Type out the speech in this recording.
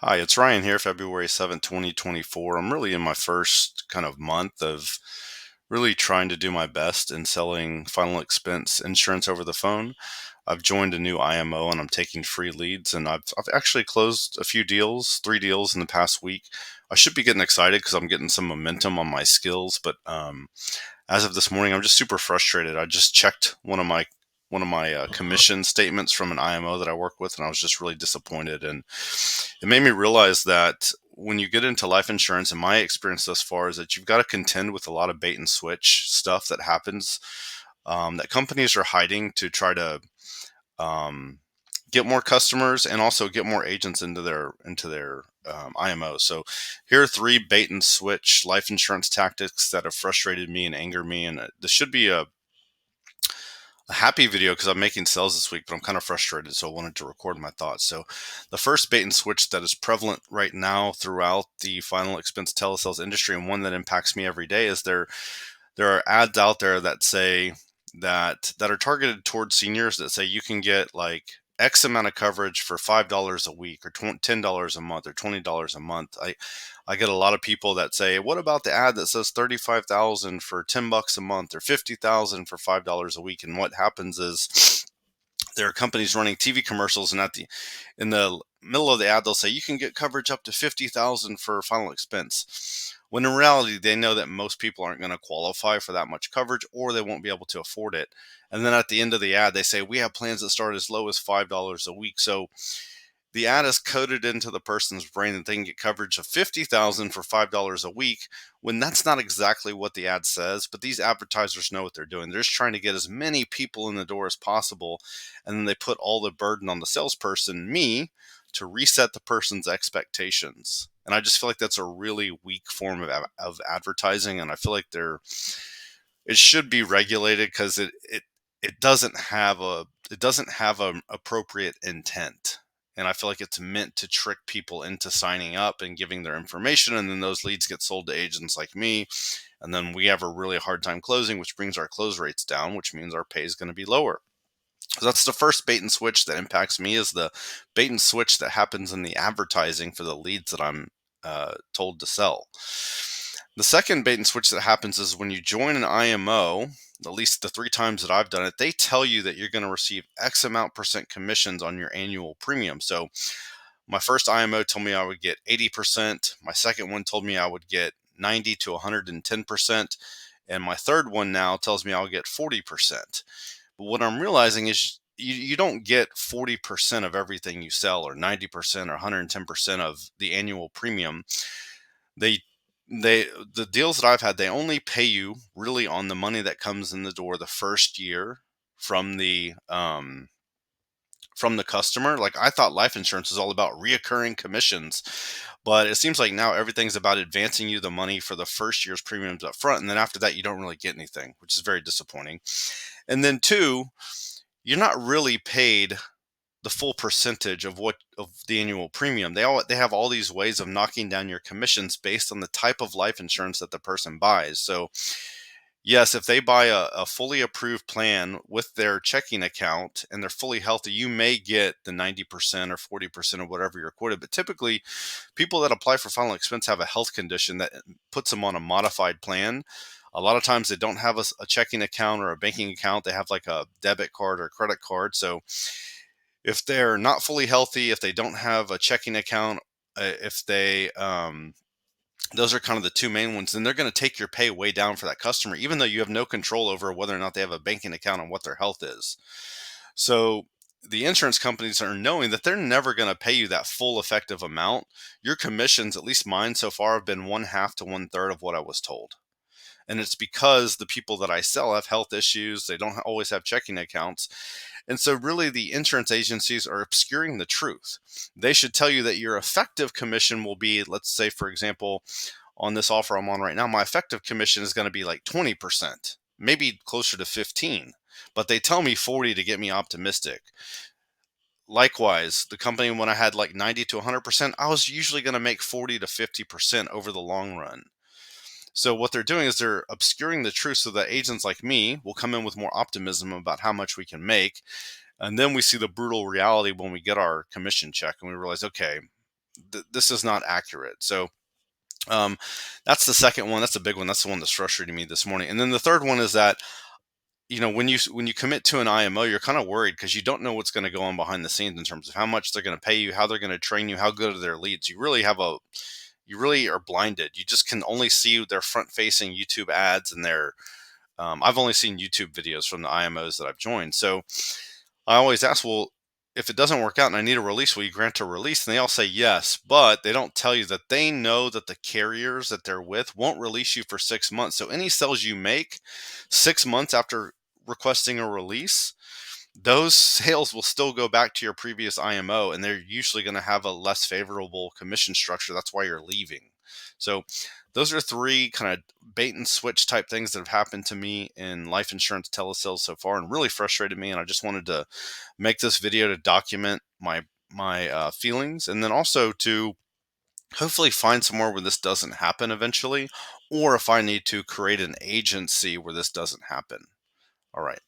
Hi, it's Ryan here, February 7th, 2024. I'm really in my first kind of month of really trying to do my best in selling final expense insurance over the phone. I've joined a new IMO and I'm taking free leads, and I've actually closed a few deals, 3 deals in the past week. I should be getting excited because I'm getting some momentum on my skills, but as of this morning, I'm just super frustrated. I just checked one of my commission statements from an IMO that I work with, and I was just really disappointed. And it made me realize that when you get into life insurance, and my experience thus far is that you've got to contend with a lot of bait and switch stuff that happens, that companies are hiding to try to um, get more customers and also get more agents into their IMO. So here are three bait and switch life insurance tactics that have frustrated me and angered me. And this should be a happy video because I'm making sales this week, but I'm kind of frustrated, so I wanted to record my thoughts. So, the first bait and switch that is prevalent right now throughout the final expense telesales industry, and one that impacts me every day, is there are ads out there that say that are targeted towards seniors that say you can get like X amount of coverage for $5 a week or $10 a month or $20 a month. I get a lot of people that say, "What about the ad that says 35,000 for $10 a month or 50,000 for $5 a week?" And what happens is there are companies running TV commercials, and in the middle of the ad, they'll say you can get coverage up to 50,000 for final expense. When in reality, they know that most people aren't going to qualify for that much coverage, or they won't be able to afford it. And then at the end of the ad, they say we have plans that start as low as $5 a week. So the ad is coded into the person's brain that they can get coverage of 50,000 for $5 a week, when that's not exactly what the ad says. But these advertisers know what they're doing. They're just trying to get as many people in the door as possible, and then they put all the burden on the salesperson, me, to reset the person's expectations. And I just feel like that's a really weak form of advertising, and I feel like it should be regulated because it doesn't have an appropriate intent. And I feel like it's meant to trick people into signing up and giving their information, and then those leads get sold to agents like me, and then we have a really hard time closing, which brings our close rates down, which means our pay is going to be lower. So that's the first bait and switch that impacts me, is the bait and switch that happens in the advertising for the leads that I'm told to sell. The second bait and switch that happens is when you join an IMO, at least the 3 times that I've done it, they tell you that you're going to receive X amount percent commissions on your annual premium. So my first IMO told me I would get 80%. My second one told me I would get 90 to 110%. And my third one now tells me I'll get 40%. But what I'm realizing is you don't get 40% of everything you sell, or 90% or 110% of the annual premium. They they the deals that I've had, they only pay you really on the money that comes in the door the first year from the customer. Like, I thought life insurance is all about reoccurring commissions, but it seems like now everything's about advancing you the money for the first year's premiums up front, and then after that you don't really get anything, which is very disappointing. And then two, you're not really paid the full percentage of the annual premium. They have all these ways of knocking down your commissions based on the type of life insurance that the person buys. So yes, if they buy a fully approved plan with their checking account and they're fully healthy, you may get the 90% or 40% or whatever you're quoted. But typically, people that apply for final expense have a health condition that puts them on a modified plan. A lot of times they don't have a checking account or a banking account. They have like a debit card or credit card. So if they're not fully healthy, if they don't have a checking account, if they those are kind of the two main ones, then they're going to take your pay way down for that customer, even though you have no control over whether or not they have a banking account and what their health is. So the insurance companies are knowing that they're never going to pay you that full effective amount. Your commissions, at least mine so far, have been one half to one third of what I was told. And it's because the people that I sell have health issues. They don't always have checking accounts. And so, really, the insurance agencies are obscuring the truth. They should tell you that your effective commission will be, let's say, for example, on this offer I'm on right now, my effective commission is going to be like 20%, maybe closer to 15, but they tell me 40 to get me optimistic. Likewise, the company, when I had like 90 to 100%, I was usually going to make 40 to 50% over the long run. So what they're doing is they're obscuring the truth so that agents like me will come in with more optimism about how much we can make. And then we see the brutal reality when we get our commission check and we realize, okay, this is not accurate. So um, that's the second one. That's a big one. That's the one that's frustrating me this morning. And then the third one is that, when you commit to an IMO, you're kind of worried because you don't know what's going to go on behind the scenes in terms of how much they're going to pay you, how they're going to train you, how good are their leads. You really are blinded. You just can only see their front facing YouTube ads and their I've only seen YouTube videos from the IMOs that I've joined. So I always ask, well, if it doesn't work out and I need a release, will you grant a release? And they all say yes, but they don't tell you that they know that the carriers that they're with won't release you for 6 months. So any sales you make 6 months after requesting a release, those sales will still go back to your previous IMO, and they're usually going to have a less favorable commission structure. That's why you're leaving. So those are three kind of bait and switch type things that have happened to me in life insurance telesales so far, and really frustrated me. And I just wanted to make this video to document my feelings, and then also to hopefully find somewhere where this doesn't happen eventually, or if I need to create an agency where this doesn't happen. All right.